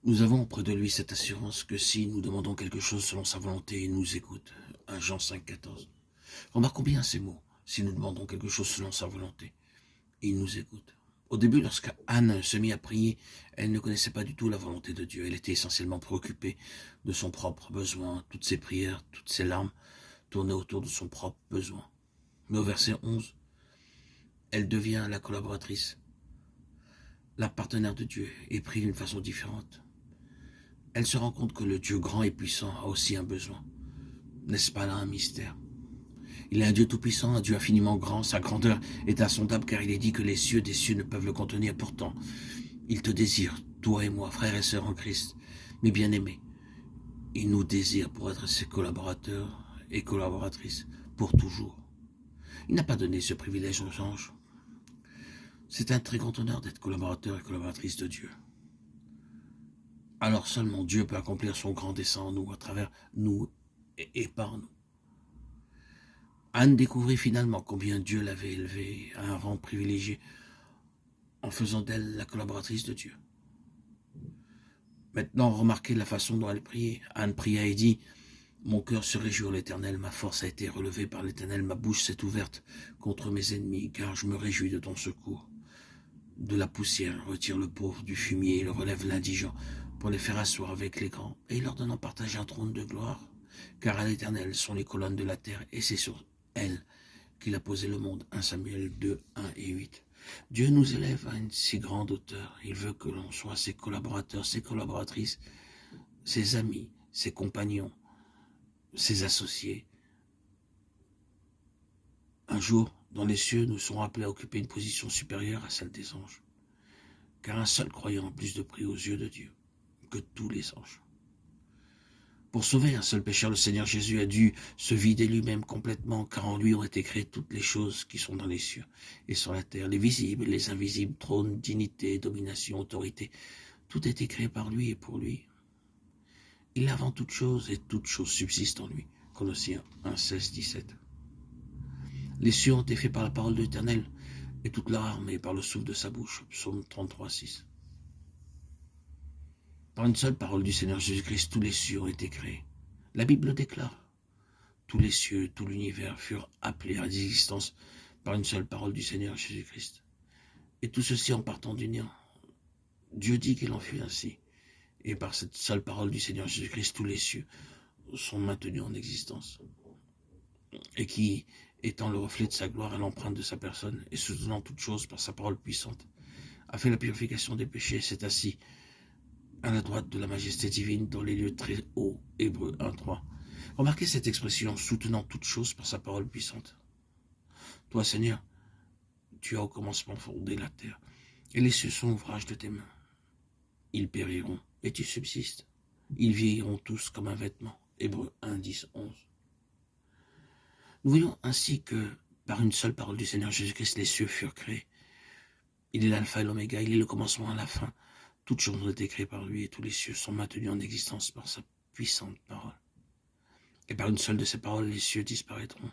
Nous avons auprès de lui cette assurance que si nous demandons quelque chose selon sa volonté, il nous écoute. 1 Jean 5, 14. Remarquons bien ces mots. Si nous demandons quelque chose selon sa volonté, il nous écoute. Au début, lorsqu'Anne se mit à prier, elle ne connaissait pas du tout la volonté de Dieu. Elle était essentiellement préoccupée de son propre besoin. Toutes ses prières, toutes ses larmes tournaient autour de son propre besoin. Mais au verset 11, elle devient la collaboratrice, la partenaire de Dieu, et prie d'une façon différente. Elle se rend compte que le Dieu grand et puissant a aussi un besoin. N'est-ce pas là un mystère? Il est un Dieu tout-puissant, un Dieu infiniment grand. Sa grandeur est insondable car il est dit que les cieux des cieux ne peuvent le contenir. Pourtant, il te désire, toi et moi, frères et sœurs en Christ, mes bien-aimés. Il nous désire pour être ses collaborateurs et collaboratrices pour toujours. Il n'a pas donné ce privilège aux anges. C'est un très grand honneur d'être collaborateur et collaboratrice de Dieu. Alors seulement Dieu peut accomplir son grand dessein en nous, à travers nous et par nous. Anne découvrit finalement combien Dieu l'avait élevée à un rang privilégié en faisant d'elle la collaboratrice de Dieu. Maintenant, remarquez la façon dont elle priait. Anne pria et dit, « Mon cœur se réjouit en l'Éternel, ma force a été relevée par l'Éternel, ma bouche s'est ouverte contre mes ennemis, car je me réjouis de ton secours. De la poussière retire le pauvre du fumier, il relève l'indigent pour les faire asseoir avec les grands, et il leur donne en partage un trône de gloire, car à l'Éternel sont les colonnes de la terre, et c'est sur elle qu'il a posé le monde. 1 Samuel 2, 1 et 8. Dieu nous élève à une si grande hauteur. Il veut que l'on soit ses collaborateurs, ses collaboratrices, ses amis, ses compagnons, ses associés. Un jour, dans les cieux, nous serons appelés à occuper une position supérieure à celle des anges. Car un seul croyant a plus de prix aux yeux de Dieu que tous les anges. Pour sauver un seul pécheur, le Seigneur Jésus a dû se vider lui-même complètement, car en lui ont été créées toutes les choses qui sont dans les cieux et sur la terre, les visibles, les invisibles, trône, dignité, domination, autorité. Tout a été créé par lui et pour lui. Il est avant toute chose et toute chose subsiste en lui. Colossiens 1, 16, 17. Les cieux ont été faits par la parole de l'Éternel et toute leur armée par le souffle de sa bouche. Psaume 33, 6. Par une seule parole du Seigneur Jésus-Christ, tous les cieux ont été créés. La Bible le déclare. Tous les cieux, tout l'univers furent appelés à l'existence par une seule parole du Seigneur Jésus-Christ. Et tout ceci en partant du néant. Dieu dit qu'il en fut ainsi. Et par cette seule parole du Seigneur Jésus-Christ, tous les cieux sont maintenus en existence. Et qui, étant le reflet de sa gloire et l'empreinte de sa personne, et soutenant toutes choses par sa parole puissante, a fait la purification des péchés et s'est assis à la droite de la majesté divine dans les lieux très hauts. Hébreux 1, 3. Remarquez cette expression, soutenant toutes choses par sa parole puissante. Toi, Seigneur, tu as au commencement fondé la terre, et les cieux sont l'ouvrage de tes mains. Ils périront, et tu subsistes. Ils vieilliront tous comme un vêtement. Hébreux 1, 10, 11. Nous voyons ainsi que, par une seule parole du Seigneur Jésus-Christ, les cieux furent créés. Il est l'alpha et l'oméga, il est le commencement et la fin. Toutes choses ont été créées par lui, et tous les cieux sont maintenus en existence par sa puissante parole. Et par une seule de ces paroles, les cieux disparaîtront,